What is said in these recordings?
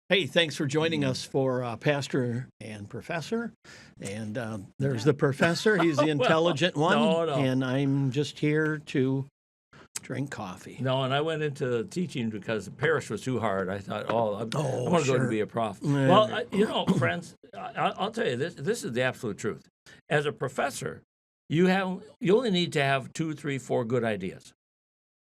Hey, thanks for joining us for Pastor and Professor. And there's the professor. He's the Well, intelligent one. no. And I'm just here to drink coffee. No, and I went into teaching because the parish was too hard. I thought, I'm going to go sure. and be a prof. Yeah. Well, friends, I'll tell you, this is the absolute truth. As a professor, you only need to have 2, 3, 4 good ideas.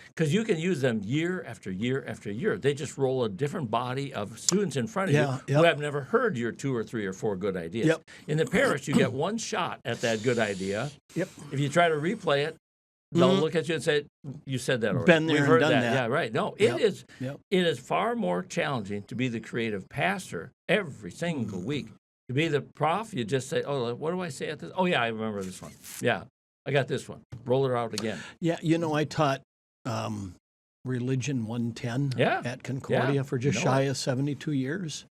Because you can use them year after year after year. They just roll a different body of students in front of you who have never heard your 2 or 3 or 4 good ideas. Yep. In the parish, you get one shot at that good idea. Yep. If you try to replay it, they'll look at you and say, "You said that already. Been there We've and heard done that." Yeah, right. No, it is. Yep. It is far more challenging to be the creative pastor every single week. To be the prof, you just say, "Oh, what do I say at this? Oh, yeah, I remember this one. Yeah, I got this one. Roll it out again." Yeah, I taught Religion 110 at Concordia for just shy of 72 years.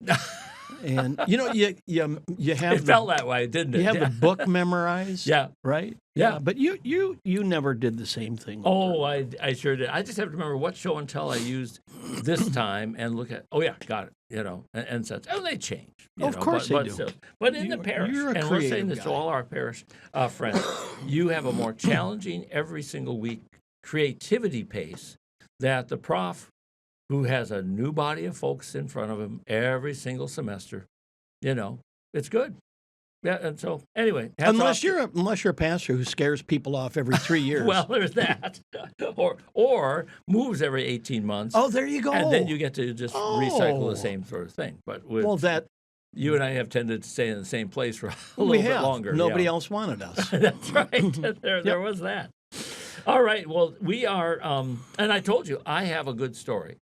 And you have it felt that way, didn't it? You have the book memorized, right? Yeah. But you never did the same thing. Oh, I sure did. I just have to remember what show and tell I used this time and look at. Oh yeah, got it. And such. Oh, they change. Of course they do. Still. But in the parish, you're a and we're saying this guy. to all our parish friends, you have a more challenging every single week creativity pace that the prof, who has a new body of folks in front of him every single semester, it's good. Yeah, and so anyway, unless you're a pastor who scares people off every 3 years. Well, there's that, or moves every 18 months. Oh, there you go. And then you get to just recycle the same sort of thing. But you and I have tended to stay in the same place for a little bit longer. Nobody else wanted us. That's right. There was that. All right. Well, we are, and I told you I have a good story.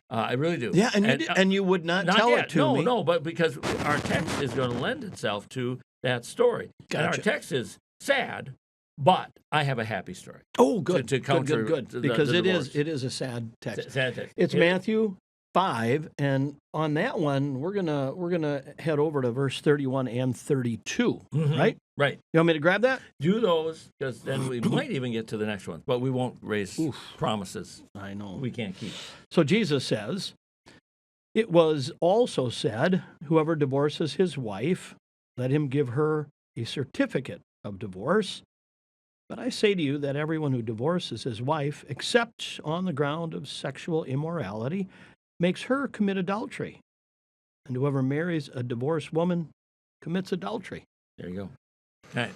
I really do. Yeah, and you would not tell yet. it to me. No, but because our text is going to lend itself to that story. Gotcha. And our text is sad, but I have a happy story. Oh, good. To counter good. Because it is a sad text. Sad text. It's Matthew 5, and on that one we're gonna head over to verse 31 and 32. Right. Right. You want me to grab that? Do those, because then we might even get to the next one, but we won't raise promises. I know. We can't keep. So Jesus says, "It was also said, whoever divorces his wife, let him give her a certificate of divorce. But I say to you that everyone who divorces his wife, except on the ground of sexual immorality, makes her commit adultery. And whoever marries a divorced woman commits adultery." There you go. All right.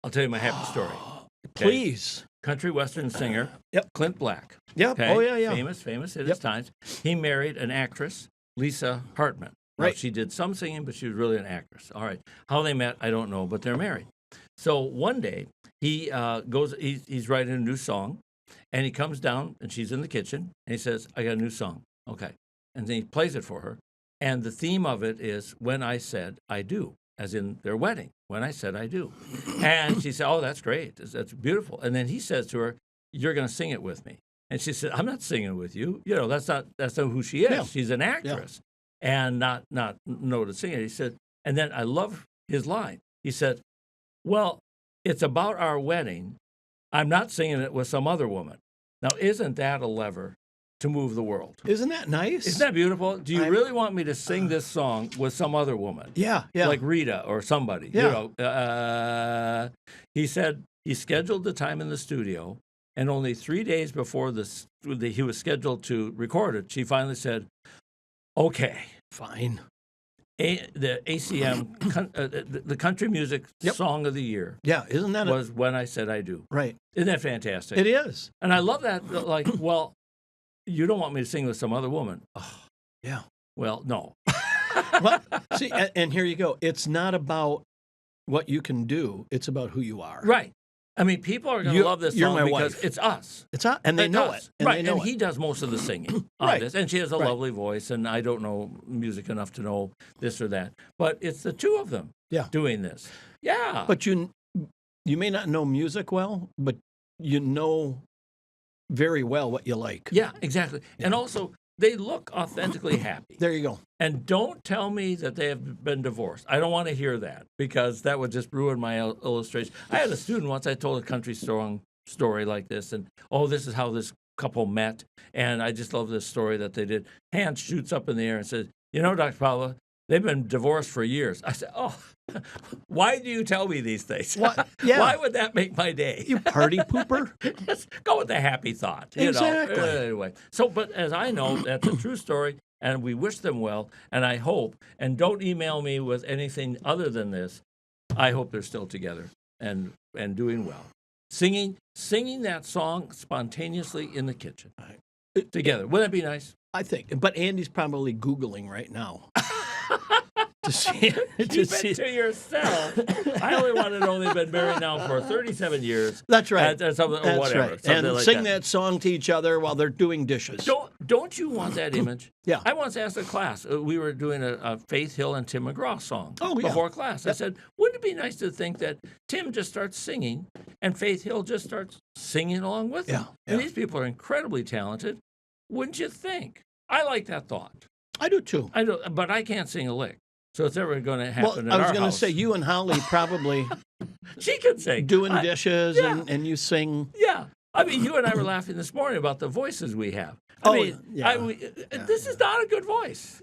I'll tell you my happy story. Okay. Please. Country western singer, Clint Black. Yep. Okay? Oh, yeah. Famous at his times. He married an actress, Lisa Hartman. Now, Right. she did some singing, but she was really an actress. All right. How they met, I don't know, but they're married. So one day, he he's writing a new song, and he comes down, and she's in the kitchen, and he says, "I got a new song." Okay. And then he plays it for her. And the theme of it is "When I Said I Do," as in their wedding. When I said I do. And she said, "Oh, that's great. That's beautiful." And then he says to her, "You're going to sing it with me." And she said, "I'm not singing with you. That's not who she is. Yeah. She's an actress and not know to sing it." He said, and then I love his line. He said, "Well, it's about our wedding. I'm not singing it with some other woman." Now, isn't that a lever to move the world? Isn't that nice? Isn't that beautiful? Do you really want me to sing this song with some other woman? Yeah. Like Rita or somebody. Yeah. He said he scheduled the time in the studio, and only 3 days before he was scheduled to record it, she finally said, "Okay, fine." The ACM, the country music song of the year. Yeah, isn't that was "When I Said I Do." Right. Isn't that fantastic? It is. And I love that. Like, well, you don't want me to sing with some other woman. Oh, yeah. Well, no. Well, see, and here you go. It's not about what you can do. It's about who you are. Right. I mean, people are going to love this song because it's us. It's us, and they know it. And he does most of the singing on this. And she has a lovely voice, and I don't know music enough to know this or that. But it's the two of them doing this. Yeah. But you may not know music well, but you know very well what you like. Yeah, exactly. Yeah. And also, they look authentically happy. There you go. And don't tell me that they have been divorced. I don't want to hear that, because that would just ruin my illustration. I had a student once, I told a country song story like this, and, this is how this couple met, and I just love this story that they did. Hand shoots up in the air and says, Dr. Paula, they've been divorced for years. I said, oh, why do you tell me these things? What? Yeah. Why would that make my day? You party pooper. Just go with the happy thought. Exactly. Anyway, but as I know, that's a true story, and we wish them well, and I hope, and don't email me with anything other than this, I hope they're still together and doing well. Singing that song spontaneously in the kitchen together. Wouldn't that be nice? I think. But Andy's probably Googling right now. To see, Keep it to yourself. I only want to know they've been married now for 37 years. That's right. That's That's whatever. right. Something And like sing that song to each other while they're doing dishes. Don't you want that image? Yeah. I once asked a class. We were doing a Faith Hill and Tim McGraw song before class. I said, wouldn't it be nice to think that Tim just starts singing and Faith Hill just starts singing along with him? And these people are incredibly talented. Wouldn't you think? I like that thought. I do too. I do, but I can't sing a lick. So it's never going to happen in our house. I was going to say, you and Holly probably she can sing. Doing dishes and you sing. Yeah. I mean, you and I were laughing this morning about the voices we have. This is not a good voice,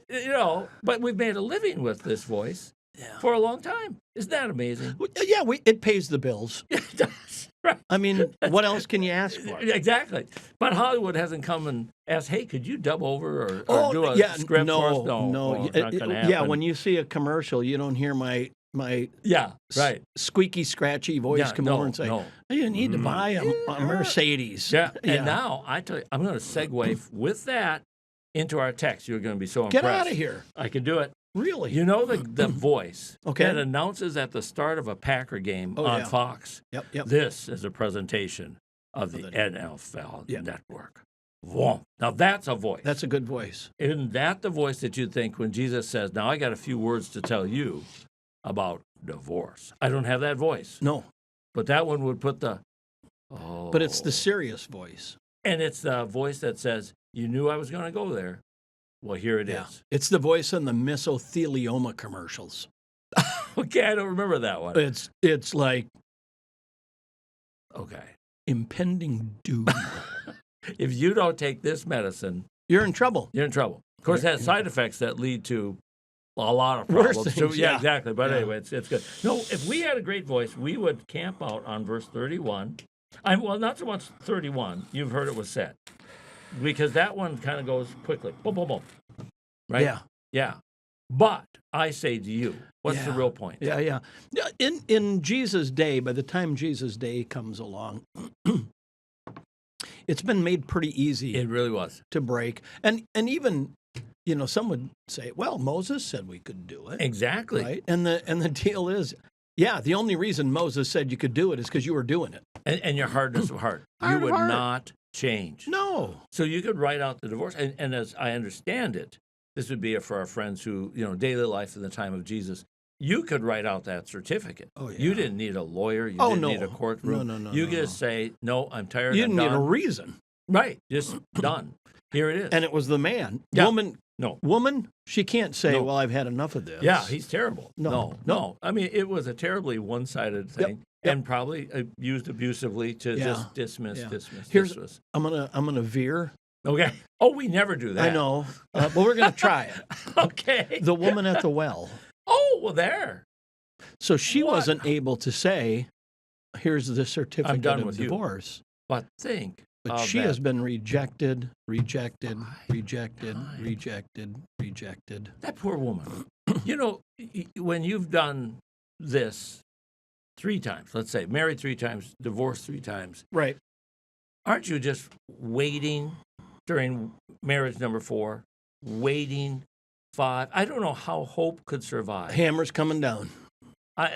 but we've made a living with this voice for a long time. Isn't that amazing? Yeah, it pays the bills. It does. Right. I mean, what else can you ask for? Exactly. But Hollywood hasn't come and asked, hey, could you dub over or do a script for us? No. It's not gonna happen. Yeah, when you see a commercial, you don't hear my squeaky, scratchy voice come over and say, you need to buy a Mercedes. Yeah. And now, I tell you, I'm going to segue with that into our text. You're going to be so impressed. Get out of here. I can do it. Really? You know the voice that announces at the start of a Packer game on Fox, Yep. This is a presentation of the NFL Network. Whoa. Now that's a voice. That's a good voice. Isn't that the voice that you think when Jesus says, now I got a few words to tell you about divorce? I don't have that voice. No. But that one would put But it's the serious voice. And it's the voice that says, you knew I was going to go there. Well, here it is. It's the voice in the mesothelioma commercials. Okay, I don't remember that one. It's like okay, impending doom. If you don't take this medicine, you're in trouble. You're in trouble. Of course, it has side effects that lead to a lot of problems. Worse things, yeah, exactly. But anyway, it's good. No, if we had a great voice, we would camp out on verse 31. Well, not so much 31. You've heard it was said. Because that one kind of goes quickly. Boom, boom, boom. Right? Yeah. But I say to you, what's the real point? Yeah. In Jesus' day, by the time Jesus' day comes along, it's been made pretty easy. It really was. To break. And even, some would say, well, Moses said we could do it. Exactly. Right? And the deal is, the only reason Moses said you could do it is because you were doing it. And your hardness of heart. You would not change. No. So you could write out the divorce. And as I understand it, this would be for our friends who, daily life in the time of Jesus, you could write out that certificate. Oh, yeah. You didn't need a lawyer. You didn't need a courtroom. No. You just say, no, I'm tired. You didn't need a reason. Right. Just done. Here it is. And it was the man. Yeah. Woman, she can't say, well, I've had enough of this. Yeah, he's terrible. No. I mean, it was a terribly one-sided thing. Yep. And probably used abusively to just dismiss. I'm gonna veer. Okay. Oh, we never do that. I know, but we're gonna try it. Okay. The woman at the well. Oh, well, there. So she wasn't able to say, "Here's the certificate of divorce." But think. But she has been rejected. That poor woman. When you've done this 3 times, let's say, married 3 times, divorced 3 times. Right. Aren't you just waiting during marriage number 4, waiting 5? I don't know how hope could survive. Hammer's coming down.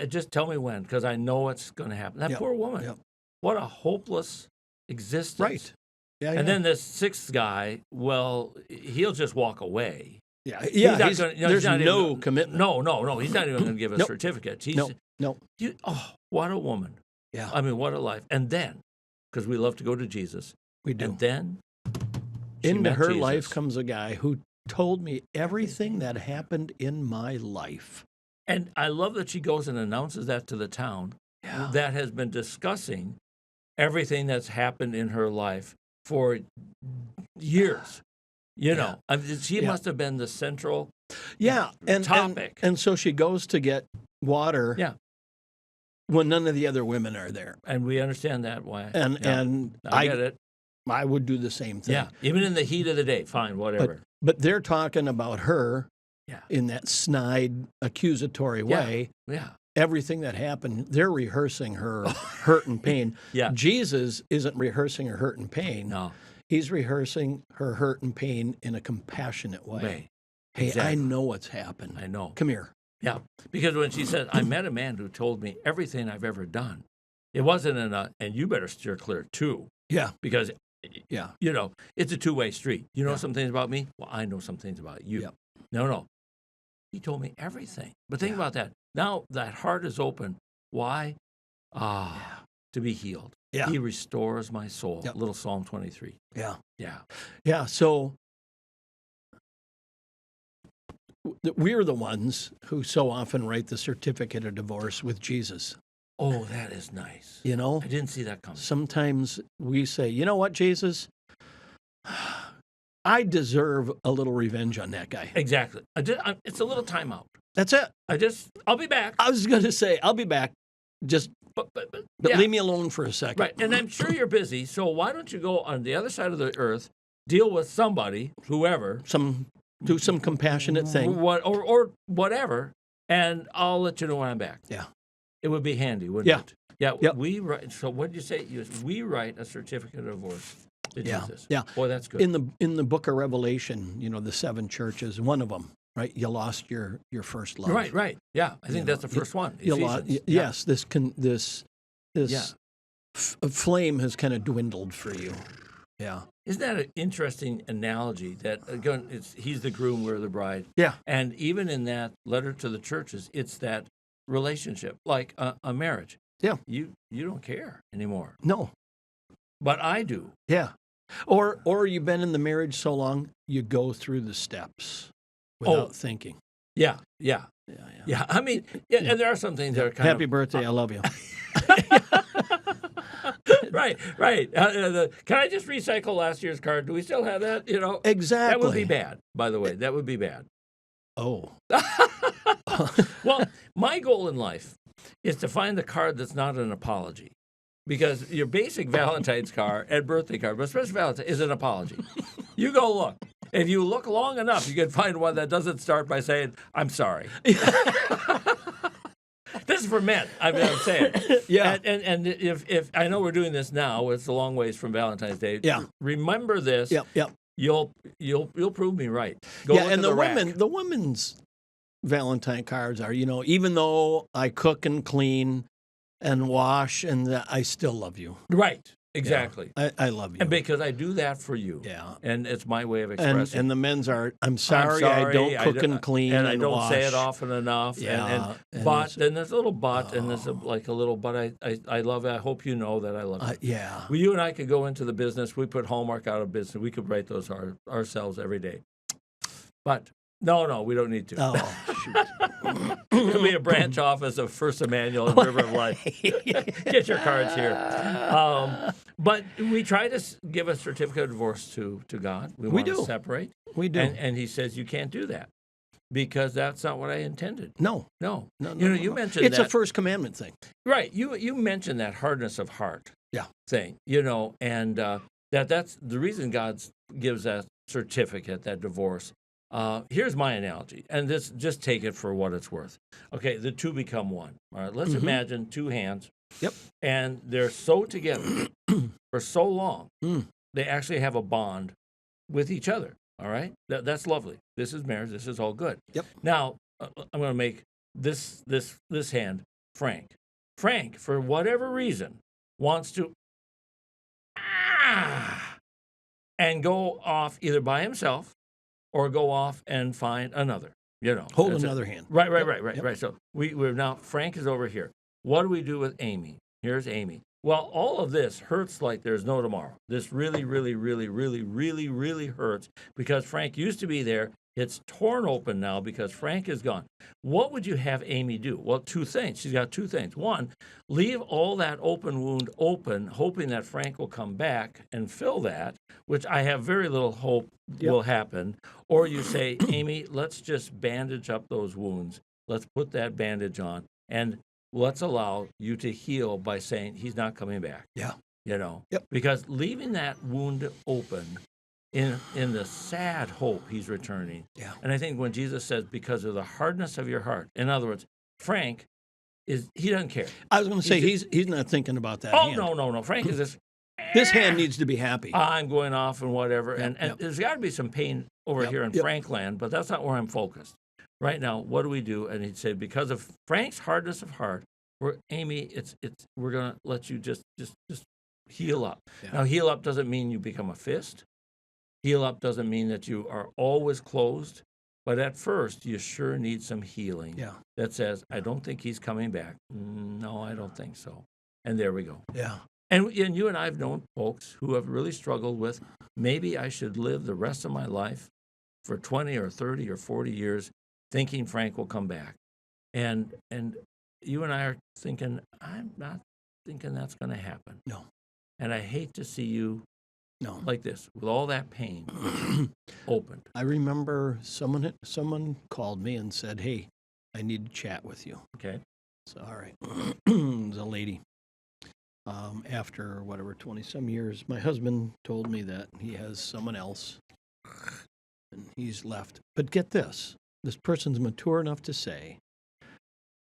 Just tell me when, because I know it's going to happen. That poor woman. What a hopeless existence. Right. Yeah. And then this 6th guy, well, he'll just walk away. Yeah. There's no commitment. No. He's not even going to give a certificate. No. What a woman. Yeah. I mean, what a life. And then, because we love to go to Jesus. We do. And then, into her life comes a guy who told me everything that happened in my life. And I love that she goes and announces that to the town that has been discussing everything that's happened in her life for years. She must have been the central Yeah, topic. And so she goes to get water. Yeah. When none of the other women are there, And we understand that why. and Yeah, and I get it. I would do the same thing. Yeah, even in the heat of the day, fine, whatever. But they're talking about her Yeah. in that snide, accusatory way. Yeah. Everything that happened, they're rehearsing her hurt and pain. Yeah. Jesus isn't rehearsing her hurt and pain. No. He's rehearsing her hurt and pain in a compassionate way. Way. Hey, Exactly. I know what's happened. I know. Come here. Yeah. Because when she said, I met a man who told me everything I've ever done, it wasn't and you better steer clear too. Yeah. Because, Yeah. it's a two-way street. You know Yeah. some things about me? Well, I know some things about you. Yep. No. He told me everything. But think about that. Now that heart is open. Why? To be healed. Yeah. He restores my soul. Yep. Little Psalm 23. Yeah. Yeah. Yeah. So we're the ones who so often write the certificate of divorce with Jesus. Oh, that is nice. You know, I didn't see that coming. sometimes we say, you know what, Jesus? I deserve a little revenge on that guy. Exactly. It's a little timeout. That's it. I'll be back. I was going to say, I'll be back. Just, But but leave me alone for a second. Right. And I'm sure you're busy. So why don't you go on the other side of the earth, deal with somebody, whoever, Do some compassionate thing. or whatever, and I'll let you know when I'm back. Yeah. It would be handy, wouldn't Yeah. it? Yeah. Yep. We write. So what did you say? We write a certificate of divorce to Yeah. Jesus. Yeah. Boy, that's good. In the book of Revelation, the 7 churches, one of them, right? You lost your first love. Right. Yeah. I think that's the first one. You lost, Ephesians. yes, this Yeah. flame has kind of dwindled for you. Yeah. Isn't that an interesting analogy that, again, he's the groom, we're the bride. Yeah. And even in that letter to the churches, it's that relationship, like a marriage. Yeah. You don't care anymore. No. But I do. Yeah. Or you've been in the marriage so long, you go through the steps without thinking. Yeah. Yeah. I mean, and there are some things that are kind Happy birthday, I love you. Right. Can I just recycle last year's card? Do we still have that? Exactly. That would be bad, by the way. That would be bad. Oh. Well, my goal in life is to find the card that's not an apology. Because your basic Valentine's card and birthday card, but especially Valentine's, is an apology. You go look. If you look long enough, you can find one that doesn't start by saying, I'm sorry. This is for men. I'm saying. Yeah. And if I know we're doing this now, it's a long ways from Valentine's Day. Yeah. Remember this. Yep. You'll prove me right. Go Yeah, look and at rack. the women's Valentine cards are, even though I cook and clean and wash I still love you. Right. Exactly. I love you. And because I do that for you. Yeah. And it's my way of expressing. And the men's are, I'm sorry, I don't cook and clean and and I don't wash. say it often enough. Yeah, and But it's- then there's a little but, and there's a little but. I love it. I hope you know that I love it. Yeah. Well, you and I could go into the business. We put Hallmark out of business. We could write those ourselves every day. But no, we don't need to. Oh, shoot. It'll be a branch office of First Emmanuel and River of Life. Get your cards here. But we try to give a certificate of divorce to God. We want to separate. We do. And he says, you can't do that because that's not what I intended. No. No. No, You mentioned it's that. a first commandment thing. Right. You mentioned that hardness of heart thing, and that's the reason God gives that certificate, that divorce. Here's my analogy, and just take it for what it's worth. Okay, the two become one. All right, let's imagine two hands. Yep. And they're so together for so long, they actually have a bond with each other. All right, that's lovely. This is marriage. This is all good. Yep. Now I'm going to make this hand Frank. Frank, for whatever reason, wants to and go off either by himself or go off and find another. Hold another hand. Right. Yep. Right. So we're now Frank is over here. What do we do with Amy? Here's Amy. Well, all of this hurts like there's no tomorrow. This really, really, really, really, really, really hurts because Frank used to be there. It's torn open now because Frank is gone. What would you have Amy do? Well, two things. She's got two things. One, leave all that open wound open, hoping that Frank will come back and fill that, which I have very little hope will happen. Or you say, Amy, let's just bandage up those wounds. Let's put that bandage on, and let's allow you to heal by saying he's not coming back. Yeah. Because leaving that wound open in the sad hope he's returning. Yeah. And I think when Jesus says, because of the hardness of your heart, in other words, Frank he doesn't care. I was going to say he's not thinking about that. Oh, hand. no. Frank is just, This hand needs to be happy. I'm going off and whatever. Yep, And yep. there's got to be some pain over here in Frankland, but that's not where I'm focused. Right now, what do we do? And he'd say, because of Frank's hardness of heart, Amy, we're going to let you just heal up. Yeah. Now, heal up doesn't mean you become a fist. Heal up doesn't mean that you are always closed. But at first, you sure need some healing that says, I don't think he's coming back. No, I don't think so. And there we go. Yeah. And you and I have known folks who have really struggled with, maybe I should live the rest of my life for 20 or 30 or 40 years thinking Frank will come back. And you and I are thinking, I'm not thinking that's going to happen. No. And I hate to see you No. like this, with all that pain opened. I remember someone called me and said, hey, I need to chat with you. Okay. So, all right. It was a lady. After, 20-some years, my husband told me that he has someone else, and he's left. But get this. This person's mature enough to say,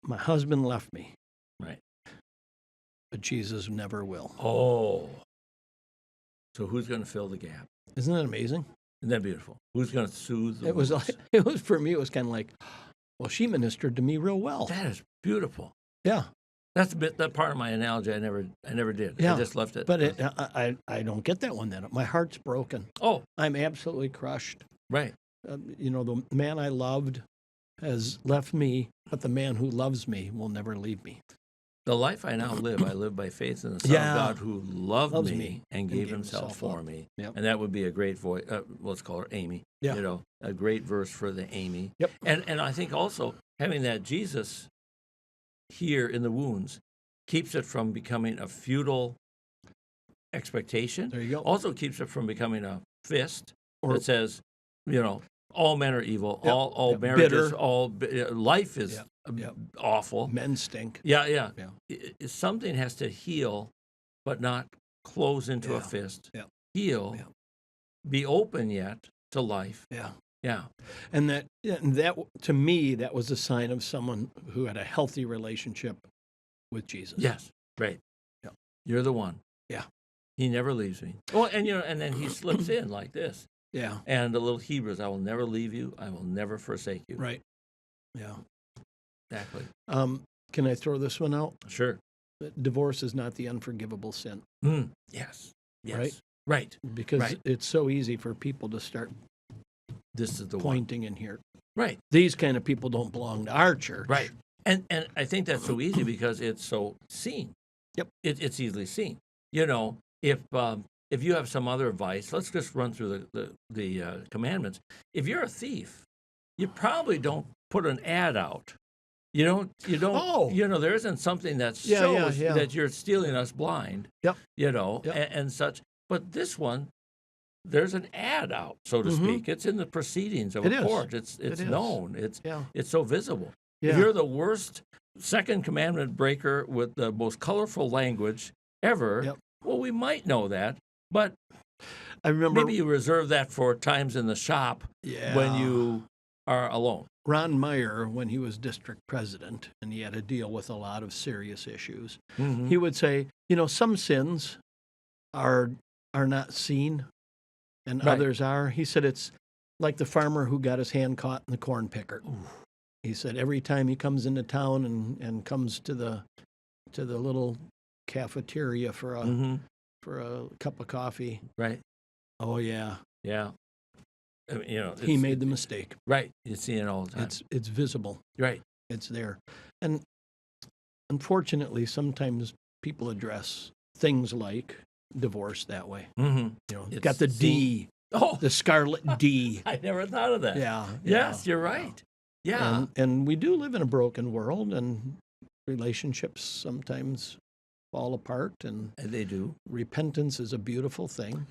my husband left me. Right. But Jesus never will. Oh. So who's going to fill the gap? Isn't that amazing? Isn't that beautiful? Who's going to soothe the It was wounds? for me, it was kind of like, well, she ministered to me real well. That is beautiful. Yeah. That's that part of my analogy I never did. Yeah. I just left it. But I don't get that one then. My heart's broken. Oh, I'm absolutely crushed. right. The man I loved has left me, but the man who loves me will never leave me. The life I now live, I live by faith in the Son Yeah. of God who loved Loves me me and gave himself for up. me. Yep. And that would be a great voice. Let's call her Amy. Yeah. A great verse for the Amy. Yep. And I think also having that Jesus here in the wounds keeps it from becoming a futile expectation. There you go. Also keeps it from becoming a fist Or- that says, all men are evil, Yep. all Yep. marriages, Bitter. life is Yep. awful. Men stink. Yeah. Yeah. Something has to heal, but not close into a Yeah. fist. Yeah. Heal, Yeah. be open yet to life. Yeah. Yeah. And that to me, that was a sign of someone who had a healthy relationship with Jesus. Yes. Right. Yeah. You're the one. Yeah. He never leaves me. Well, and then he slips in like this. Yeah. And the little Hebrews, I will never leave you. I will never forsake you. Right. Yeah. Exactly. Can I throw this one out? Sure. Divorce is not the unforgivable sin, Yes. Right? Right. because Right. it's so easy for people to start This is the one. pointing in here. Right. These kind of people don't belong to our church. Right. And I think that's so easy because it's so seen. Yep. It's easily seen. If you have some other vice, let's just run through the commandments. If you're a thief, you probably don't put an ad out. You don't. Oh. There isn't something that Yeah, shows yeah. that you're stealing us blind. Yep. Yep. And such. But this one, there's an ad out, so to speak. It's in the proceedings of It a is. court. It's It is. known. Yeah. It's so visible. Yeah. If you're the worst second commandment breaker with the most colorful language ever, Yep. well, we might know that, but I remember maybe you reserve that for times in the shop when you are alone. Ron Meyer, when he was district president and he had to deal with a lot of serious issues, Mm-hmm. he would say, some sins are not seen and Right. others are. He said it's like the farmer who got his hand caught in the corn picker. He said every time he comes into town and comes to the little cafeteria for a cup of coffee. Right. Oh yeah, Yeah. I mean, he made the mistake. Right. You see it all the time. It's visible. Right. It's there. And unfortunately, sometimes people address things like divorce that way. Mm-hmm. It's It's got the D Oh, the scarlet D. I never thought of that. Yeah. Yes, you're right. Yeah. And we do live in a broken world, and relationships sometimes fall apart, and And they do. repentance is a beautiful thing.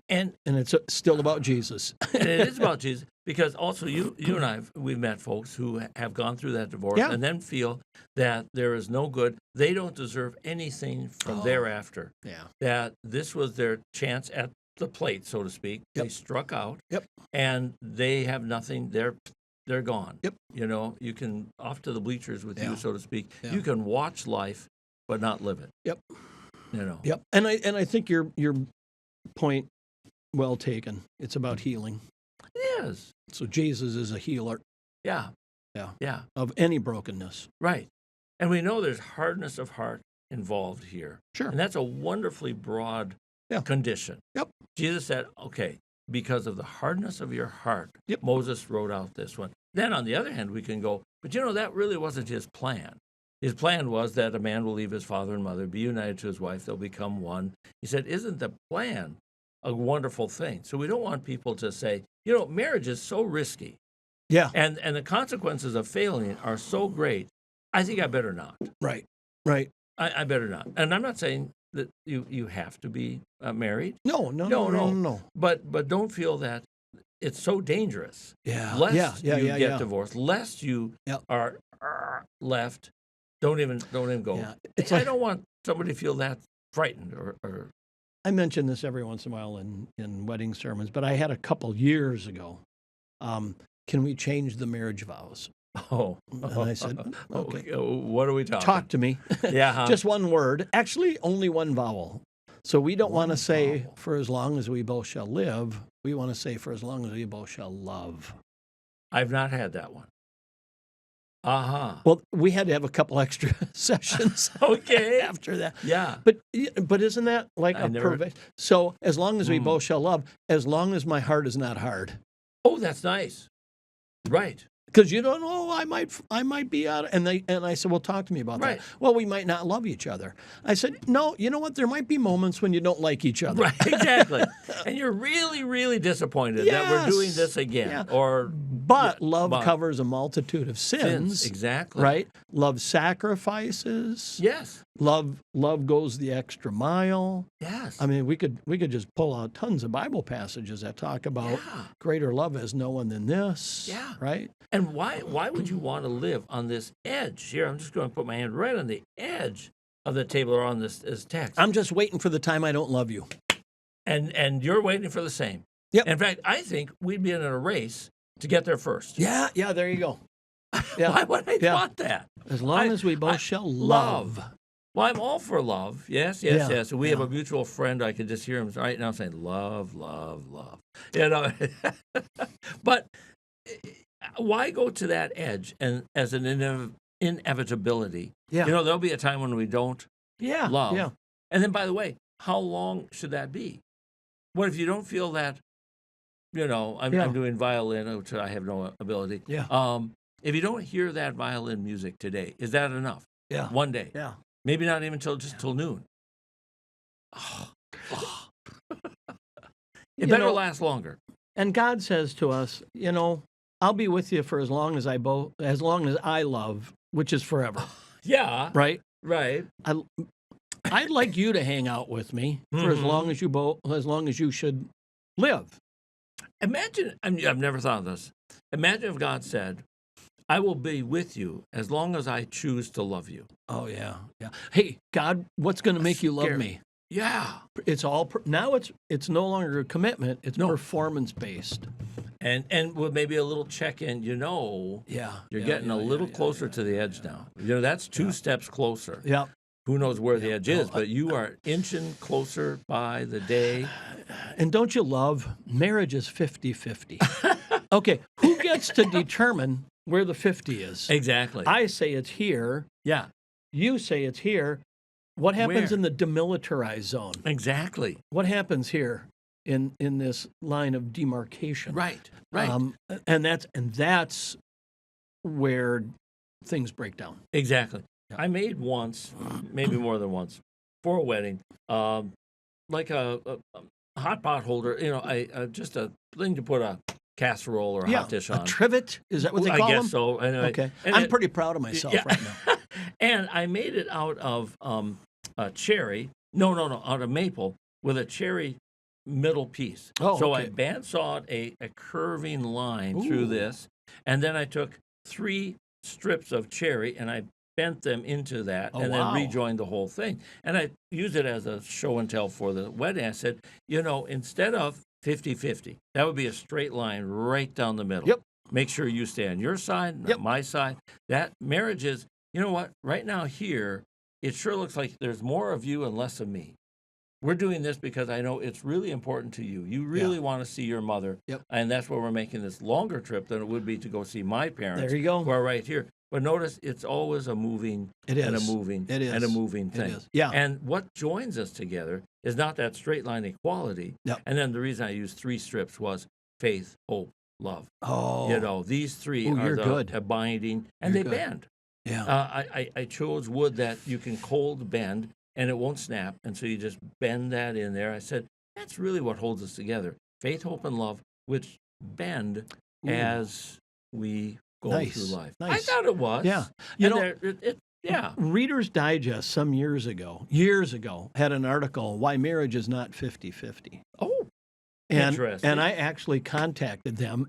And And it's still about Jesus. and it is about Jesus, because also you and we've met folks who have gone through that divorce Yeah. and then feel that there is no good. They don't deserve anything from thereafter. Yeah. That this was their chance at the plate, so to speak. Yep. They struck out. Yep. And they have nothing. They're gone. Yep. You know, you can off to the bleachers with Yeah. you, so to speak. Yeah. You can watch life, but not live it. Yep. You know. Yep. And I think your point well taken. It's about healing. It is. So Jesus is a healer Yeah. Yeah. Yeah. of any brokenness. Right. And we know there's hardness of heart involved here. Sure. And that's a wonderfully broad Yeah. condition. Yep. Jesus said, okay, because of the hardness of your heart, Yep. Moses wrote out this one. Then on the other hand, we can go, but that really wasn't his plan. His plan was that a man will leave his father and mother, be united to his wife, they'll become one. He said, isn't the plan a wonderful thing? So we don't want people to say, marriage is so risky, Yeah. and the consequences of failing are so great, I think I better not. Right. Right. I better not. And I'm not saying that you have to be married, No. but don't feel that it's so dangerous. Yeah. Lest yeah. you get divorced, lest you Yep. are left. Don't even go. Yeah. It's I like, don't want somebody to feel that frightened or I mention this every once in a while in wedding sermons, but I had a couple years ago. Can we change the marriage vows? oh. And I said, okay. What are we talking? Talk to me. Yeah. Huh? Just one word. Actually, only one vowel. So we don't want One to say, vowel. for as long as we both shall live. We want to say, for as long as we both shall love. I've not had that one. Uh-huh. Well, we had to have a couple extra sessions Okay. after that. Yeah. But isn't that like I a never- perfect? So as long as we Mm. both shall love, as long as my heart is not hard. Oh, that's nice. Right. Because you don't know, I might be out. And I said, well, talk to me about Right. that. Well, we might not love each other. I said, no, you know what? There might be moments when you don't like each other. Right, exactly. And you're really, really really that we're doing Yes. this again. Yeah. Or But love but- covers a multitude of sins. Exactly. Right? Love sacrifices. Yes. Love goes the extra mile. Yes. I mean, we could just pull out tons of Bible passages that talk about Yeah. greater love has no one than this. Yeah. Right? And why would you want to live on this edge? Here, I'm just going to put my hand right on the edge of the table or on this text. I'm just waiting for the time I don't love you. And you're waiting for the same. Yep. In fact, I think we'd be in a race to get there first. Yeah, there you go. Yeah. Why would I Yeah. want that? As long as we both shall love. Well, I'm all for love. Yes. Yeah, We have a mutual friend. I can just hear him right now saying, love, love, love. But why go to that edge and as an inevitability? Yeah. There'll be a time when we don't Yeah. love. Yeah. And then, by the way, how long should that be? What if you don't feel that, I'm Yeah. doing violin, which I have no ability. Yeah. If you don't hear that violin music today, is that enough? Yeah. One day. Yeah. Maybe not even till noon. It better last longer. And God says to us, I'll be with you for as long as I love, which is forever. Yeah. Right? Right. I'd like you to hang out with me for as long as you should live. Imagine, I've never thought of this. Imagine if God said, I will be with you as long as I choose to love you. Oh yeah. Yeah. Hey, God, what's going to make you love Scary. me? Yeah. It's all now it's no longer a commitment, it's performance based. And with maybe a little check-in, Yeah. you're getting a little closer to the edge now. That's two steps closer. Yeah. Who knows where the edge is, but you are inching closer by the day. And don't you love marriage is 50-50. Okay, who gets to determine where the 50 is? Exactly. I say it's here. Yeah, You say it's here. What happens Where? in the demilitarized zone? exactly. What happens here in this line of demarcation? Right. And that's where things break down. Exactly. Yeah. I made once, maybe more than once, for a wedding, like a hot pot holder, just a thing to put a casserole or a hot dish a on. trivet. Is that what they I call guess them? so. Anyway, Okay. and I'm pretty proud of myself right now. and I made it out of cherry. No, out of maple with a cherry middle piece. Oh, so okay. I bandsawed a curving line through Ooh. this, and then I took 3 strips of cherry and I bent them into that, Oh, and wow. then rejoined the whole thing. And I used it as a show and tell for the wedding. I said, instead of 50-50, that would be a straight line right down the middle. Yep. Make sure you stay on your side, not Yep. my side. That marriage is, you know what? Right now here, it sure looks like there's more of you and less of me. We're doing this because I know it's really important to you. You really want to see your mother. Yep. And that's why we're making this longer trip than it would be to go see my parents. There you go. Who are right here. But notice it's always a moving It and a is. moving It is. and a moving It thing. is. Yeah. And what joins us together is not that straight line equality. Yep. And then the reason I used 3 strips was faith, hope, love. Oh. These 3 Ooh, are you're the good. binding, and You're they good. bend. Yeah. I chose wood that you can cold bend and it won't snap, and so you just bend that in there. I said, that's really what holds us together. Faith, hope, and love, which bend Ooh. as we go Nice. through life. I Nice. thought it was. Yeah. Yeah. Reader's Digest some years ago, had an article, Why Marriage is Not 50-50. Oh, And, interesting. and I actually contacted them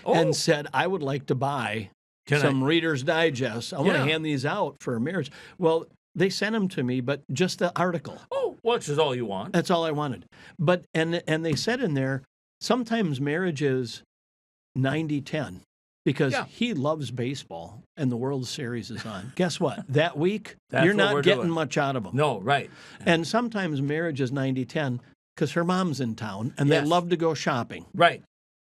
Oh. and said, I would like to buy Can some I? Reader's Digest. I want to Yeah. hand these out for a marriage. Well, they sent them to me, but just the article. Oh, which is all you want. That's all I wanted. But and they said in there, sometimes marriage is 90-10 because Yeah. he loves baseball and the World Series is on. Guess what? That week, That's you're what not we're getting doing. much out of him. No, right. And sometimes marriage is 90-10 because her mom's in town and Yes. they love to go shopping. Right.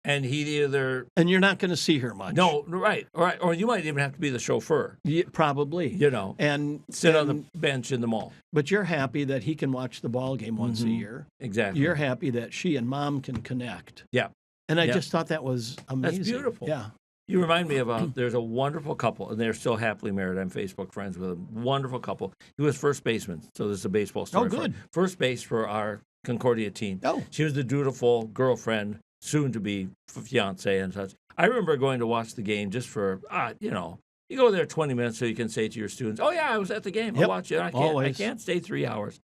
And he either, And you're not going to see her much. no, right. Or you might even have to be the chauffeur, Probably. and And sit on the bench in the mall. But you're happy that he can watch the ball game once a Mhm. year. Exactly. You're happy that she and mom can connect. Yeah. And I Yeah. just thought that was amazing. beautiful. Yeah. You remind me of there's a wonderful couple, and they're still happily married. I'm Facebook friends with a wonderful couple. He was first baseman, so this is a baseball story. good. First base for our Concordia team. Oh. She was the dutiful girlfriend, soon to be fiance and such. I remember going to watch the game just for, you go there 20 minutes so you can say to your students, oh, yeah, I was at the game. I Yep. watched it. I Always. can't stay 3 hours.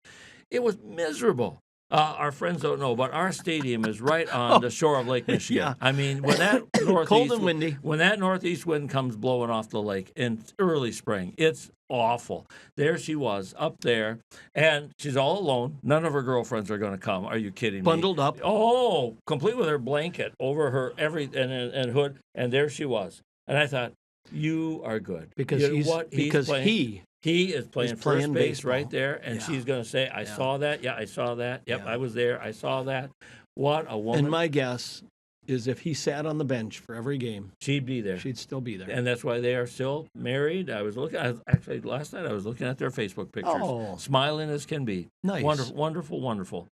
It was miserable. Our friends don't know, but our stadium is right on the shore of Lake Michigan. Yeah. I mean, when that northeast Cold and windy. when that northeast wind comes blowing off the lake in early spring, it's awful. There she was up there, and she's all alone. None of her girlfriends are going to come. Are you kidding me? Bundled up. Oh, complete with her blanket over her and hood, and there she was. And I thought, you are good Because You know he's what? because playing, he he is playing is first playing base baseball. right there, and Yeah. she's going to say, "I Yeah. saw that. Yeah, I saw that. Yep, Yeah. I was there. I saw that." What a woman! and my guess is if he sat on the bench for every game, She'd be there. she'd still be there. And that's why they are still married. Actually last night I was looking at their Facebook pictures, Oh. smiling as can be. Nice. Wonderful, wonderful, wonderful.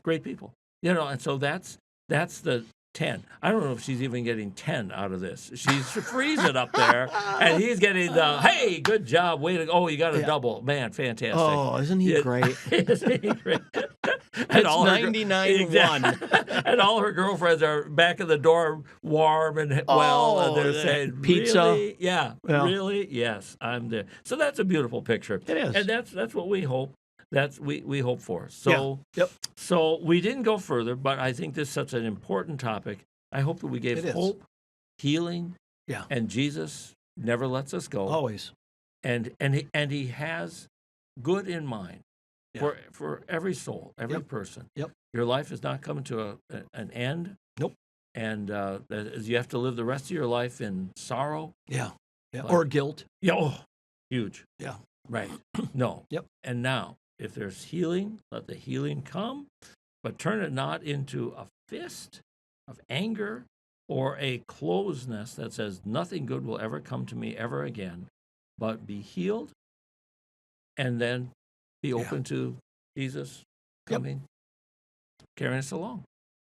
Great people. And so that's the 10. I don't know if she's even getting 10 out of this. She's freezing up there, and he's getting the, hey, good job, way to go. Oh, you got a Yeah. double. Man, fantastic. Oh, isn't he Yeah. great? Isn't he great? It's 99-1. And all her girlfriends are back in the door, warm and well, and they're Oh, saying, pizza. "Really? Yeah, Yeah. really? Yes, I'm there." So that's a beautiful picture. It is. and that's what we hope. That's we hope for. So Yep. so we didn't go further, but I think this is such an important topic. I hope that we gave It is. hope, healing, Yeah. and Jesus never lets us go. Always. And he has good in mind Yeah. for every soul, every Yep. person. Yep. Your life is not coming to an end. Nope. And you have to live the rest of your life in sorrow. Yeah. Yeah. Like- Or guilt. Yeah, huge. Yeah. Right. No. Yep. And now, if there's healing, let the healing come, but turn it not into a fist of anger or a closeness that says nothing good will ever come to me ever again, but be healed and then be Yeah. open to Jesus Yep. coming, carrying us along.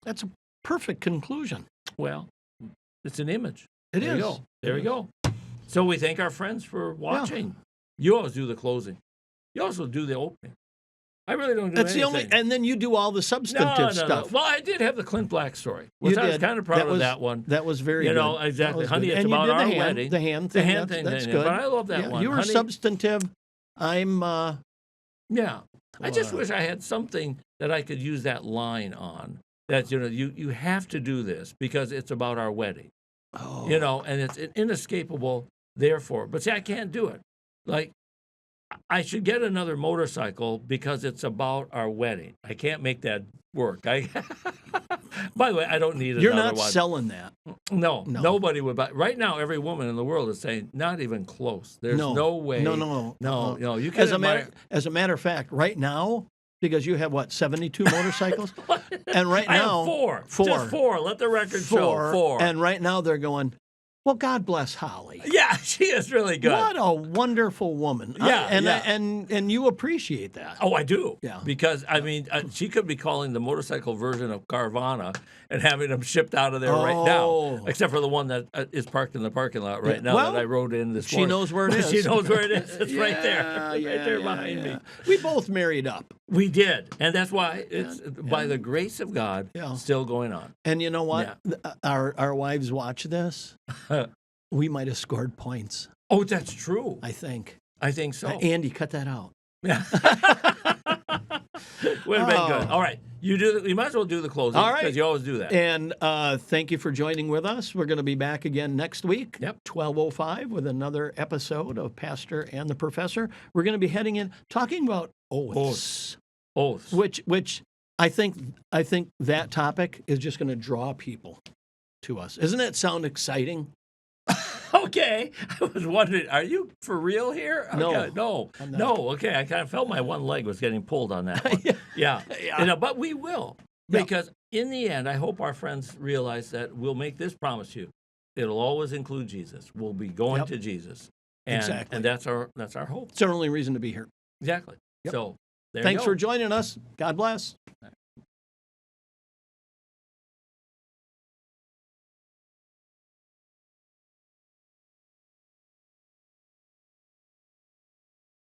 That's a perfect conclusion. Well, it's an image. It There is. you go. There It we go. So we thank our friends for watching. You always do the closing. You also do the opening. I really don't do That's the anything. only, and then you do all the substantive stuff. Well, I did have the Clint Black story. You I was did. kind of proud of that one. That was very You good. know, That exactly. was Honey, good. it's And you about did our the hand, wedding. The hand The thing. hand that's, thing. That's yeah, good. But I love that Yeah, one. you were Honey, substantive. I'm. Yeah. I just Wow. wish I had something that I could use that line on. That, you have to do this because it's about our wedding. Oh. And it's inescapable, therefore. But see, I can't do it. Like, I should get another motorcycle because it's about our wedding. I can't make that work. By the way, I don't need You're another not one. selling that. No, No. nobody would buy. Right now, every woman in the world is saying, not even close. There's no way. No. No, you can As admire. a matter of fact, right now, because you have 72 motorcycles, and right I now have four. Four. Just four. Let the record show. Four. And right now they're going, well, God bless Holly. Yeah, she is really good. What a wonderful woman. Yeah, and you appreciate that. Oh, I do. Yeah. Because, she could be calling the motorcycle version of Carvana and having them shipped out of there right now. Oh. Except for the one that is parked in the parking lot right now Well, that I rode in this she morning. knows where it is. She knows where it is. It's right there. Right Yeah, there yeah, behind yeah. me. We both married up. We did. And that's why it's, by the grace of God, Yeah. still going on. And you know what? Our wives watch this. We might have scored points, Oh, that's true. I think. I think so. Andy, cut that out. Yeah. Would have been good. Oh. All right. You might as well do the closing. All right. Because you always do that. And thank you for joining with us. We're going to be back again next week, Yep. 12:05, with another episode of Pastor and the Professor. We're going to be heading in talking about oaths, Oaths. which I think that topic is just going to draw people to us. Doesn't that sound exciting? Okay. I was wondering, are you for real here? No, Okay. No. I'm not. No. Okay. I kind of felt my one leg was getting pulled on that one. Yeah. Yeah. But we will. Yeah. Because in the end, I hope our friends realize that we'll make this promise to you. It'll always include Jesus. We'll be going Yep. to Jesus. And, Exactly. And that's our hope. It's our only reason to be here. Exactly. Yep. So there Thanks you go. for joining us. God bless.